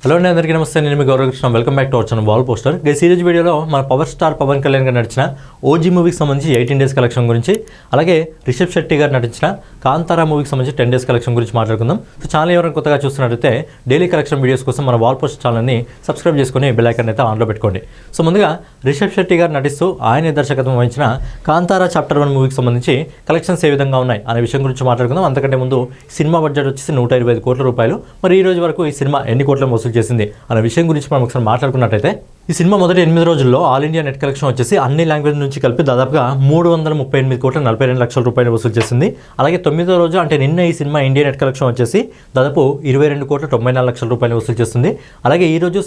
Hello అండి, అందరికీ నమస్తే. నేను మీ Gaurav Krishna. Welcome back to our channel wall poster. ఈ సిరీస్ వీడియోలో మన పవర్ స్టార్ పవన్ కళ్యాణ్ గారు నటించిన ఓజీ మూవీకి సంబంధించి 18 డేస్ కలెక్షన్ గురించి, అలాగే రిషబ్ శెట్టి గారు నటించిన కాంతారా మూవీకి సంబంధించి 10 డేస్ కలెక్షన్ గురించి మాట్లాడుకుందాం. సో ఛానల్ ఎవరైనా కొత్తగా చూస్తున్నట్లయితే డైలీ కలెక్షన్ వీడియోస్ కోసం మన వాల్ పోస్టర్ ఛానల్ని సబ్స్క్రైబ్ చేసుకుని బెల్ ఐకాన్ అయితే ఆన్లో పెట్టుకోండి. సో ముందుగా రిషబ్ శెట్టి గారు నటిస్తూ ఆయన దర్శకత్వం వహించిన కాంతారా చాప్టర్ 1 మూవీకి సంబంధించి కలెక్షన్స్ ఏ విధంగా ఉన్నాయి అనే విషయం గురించి మాట్లాడుకుందాం. అంతకంటే ముందు సినిమా బడ్జెట్ వచ్చేసి 125 కోట్ల రూపాయలు. మరి ఈ రోజు వరకు ఈ సినిమా ఎన్ని కోట్లను వసూలు చేసింది అనే విషయం గురించి మనం ఒకసారి మాట్లాడుకున్నట్టయితే, ఈ సినిమా మొదటి 8 రోజుల్లో ఆల్ ఇండియా నెట్ కలెక్షన్ వచ్చేసి అన్ని లాంగ్వేజ్ నుంచి కలిపి దాదాపుగా 338 కోట్ల 42 లక్షల రూపాయలు వసూలు చేసింది. అలాగే 9వ రోజు అంటే నిన్న ఈ సినిమా ఇండియా నెట్ కలెక్షన్ వచ్చేసి దాదాపు 22 కోట్ల 94 లక్షల రూపాయలు వసూలు చేస్తుంది. అలాగే ఈ రోజు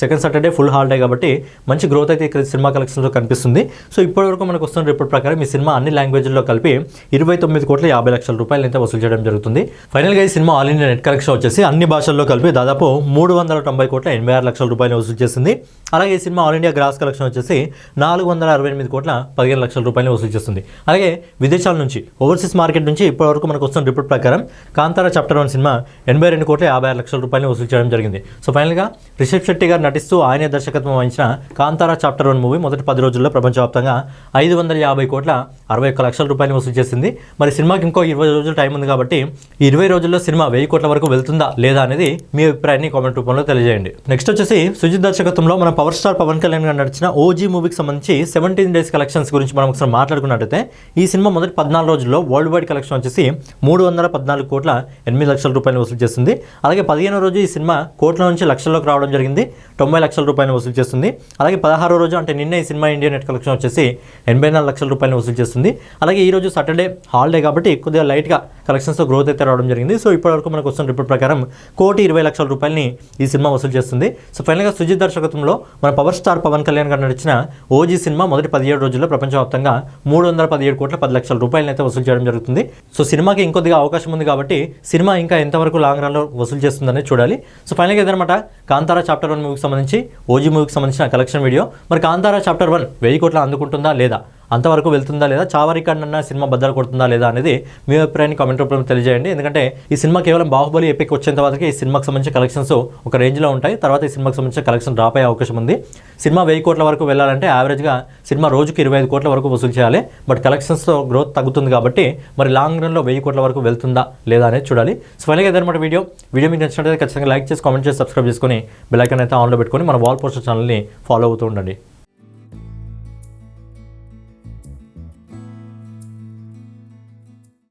సెకండ్ సాటర్డే ఫుల్ హాలిడే కాబట్టి మంచి గ్రోత్ అయితే ఇక్కడ సినిమా కలెక్షన్లో కనిపిస్తుంది. సో ఇప్పటివరకు మనకు వస్తున్న రిపోర్ట్ ప్రకారం ఈ సినిమా అన్ని లాంగ్వేజ్లో కలిపి 29 కోట్ల 50 లక్షల రూపాయలు అయితే వసూలు చేయడం జరుగుతుంది. ఫైనల్గా ఈ సినిమా ఆల్ ఇండియా నెట్ కలెక్షన్ వచ్చేసి అన్ని భాషల్లో కలిపి దాదాపు 390 కోట్ల 86 లక్షల రూపాయలు వసూలు చేసింది. అలాగే ఈ సినిమా ఆల్ ఇండియా గ్రాస్ కలెక్షన్ వచ్చేసి 468 కోట్ల 15 లక్షల రూపాయలు వసూలు చేస్తుంది. అలాగే విదేశాల నుంచి ఓవర్సీస్ మార్కెట్ నుంచి ఇప్పటివరకు మనకు వస్తున్న రిపోర్ట్ ప్రకారం కాంతారా చాప్టర్ 1 సినిమా 82 కోట్ల 56 లక్షల రూపాయలు వసూలు చేయడం జరిగింది. సో ఫైనల్గా రిషబ్ శెట్టి గారు నటిస్తూ ఆయన దర్శకత్వం వహించిన కాంతారా చాప్టర్ 1 మూవీ మొదటి 10 రోజుల్లో ప్రపంచవ్యాప్తంగా 550 కోట్ల 61 లక్షల రూపాయలు వసూలు చేసింది. మరి సినిమాకి ఇంకో 20 రోజులు టైం ఉంది కాబట్టి ఈ 20 రోజుల్లో సినిమా 1000 కోట్ల వరకు వెళ్తుందా లేదా అనేది మీ అభిప్రాయాన్ని కామెంట్ రూపంలో తెలియజేయండి. నెక్స్ట్ వచ్చేసి సుజిత్ దర్శకత్వంలో మన పవర్ స్టార్ పవన్ కళ్యాణ్ గారు నడిచిన ఓజీ మూవీకి సంబంధించి 17 డేస్ కలెక్షన్స్ గురించి మనం ఒకసారి మాట్లాడుకున్నట్టయితే, ఈ సినిమా మొదటి 14 రోజుల్లో వరల్డ్ వైడ్ కలెక్షన్ వచ్చేసి 314 కోట్ల 8 లక్షల రూపాయలు వసూలు చేస్తుంది. అలాగే 15వ రోజు ఈ సినిమా కోట్ల నుంచి లక్షల్లోకి రావడం జరిగింది, 90 లక్షల రూపాయలు వసూలు చేస్తుంది. అలాగే 16వ రోజు అంటే నిన్న ఈ సినిమా ఇండియా నెట్ కలెక్షన్ వచ్చేసి 84 లక్షల రూపాయలు వసూలు చేస్తుంది. అలాగే ఈ రోజు సాటర్డే హాలిడే కాబట్టి కొద్దిగా లైట్గా కలెక్షన్స్తో గ్రోత్ అయితే రావడం జరిగింది. సో ఇప్పటివరకు మనకు వస్తున్న రిపోర్ట్ ప్రకారం 1,20 లక్షల రూపాయలని ఈ సినిమా వసూలు చేస్తుంది. సో ఫైనల్గా సుజిత్ దర్శకత్వంలో మన పవర్ స్టార్ పవన్ కళ్యాణ్ గారు నడిచిన ఓజీ సినిమా మొదటి 17 రోజుల్లో ప్రపంచవ్యాప్తంగా 317 కోట్ల 10 లక్షల రూపాయలను అయితే వసూలు చేయడం జరుగుతుంది. సో సినిమాకి ఇంకొద్దిగా అవకాశం ఉంది కాబట్టి సినిమా ఇంకా ఎంతవరకు లాంగ్ రన్లో వసూలు చేస్తుందనే చూడాలి. సో ఫైనల్గా ఇదనమాట కాంతారా చాప్టర్ 1 మూవీకి సంబంధించి ఓజీ మూవీకి సంబంధించిన కలెక్షన్ వీడియో. మరి కాంతారా చాప్టర్ 1 1000 కోట్ల అందుకుంటుందా లేదా, అంతవరకు వెళ్తుందా లేదా, చావరికన్నా సినిమా బద్దలు కొడుతుందా లేదా అనేది మీ అభిప్రాయాన్ని కామెంట్ రూపంలో తెలియజేయండి. ఎందుకంటే ఈ సినిమా కేవలం బాహుబలి ఎపిక్ వచ్చేంత వరకు ఈ సినిమాకి సంబంధించిన కలెక్షన్స్ ఒక రేంజ్లో ఉంటాయి. తర్వాత ఈ సినిమాకి సంబంధించిన కలెక్షన్ డ్రాప్ అయ్యే అవకాశం ఉంది. సినిమా 1000 కోట్ల వరకు వెళ్ళాలంటే యావరేజ్గా సినిమా రోజుకి 25 కోట్ల వరకు వసూలు చేయాలి. బట్ కలెక్షన్స్తో గ్రోత్ తగ్గుతుంది కాబట్టి మరి లాంగ్ రన్లో 1000 కోట్ల వరకు వెళ్తుందా లేదా అనేది చూడాలి. సో ఫైనల్గా ఇదన్నమాట వీడియో మీకు నచ్చినట్లయితే ఖచ్చితంగా లైక్ చేసి కామెంట్ చేసి సబ్స్క్రైబ్ చేసుకొని బెల్ ఐకాన్ అయితే ఆన్లో పెట్టుకొని మన వాల్ పోస్టర్ ఛానల్ని ఫాలో అవుతూ ఉండండి.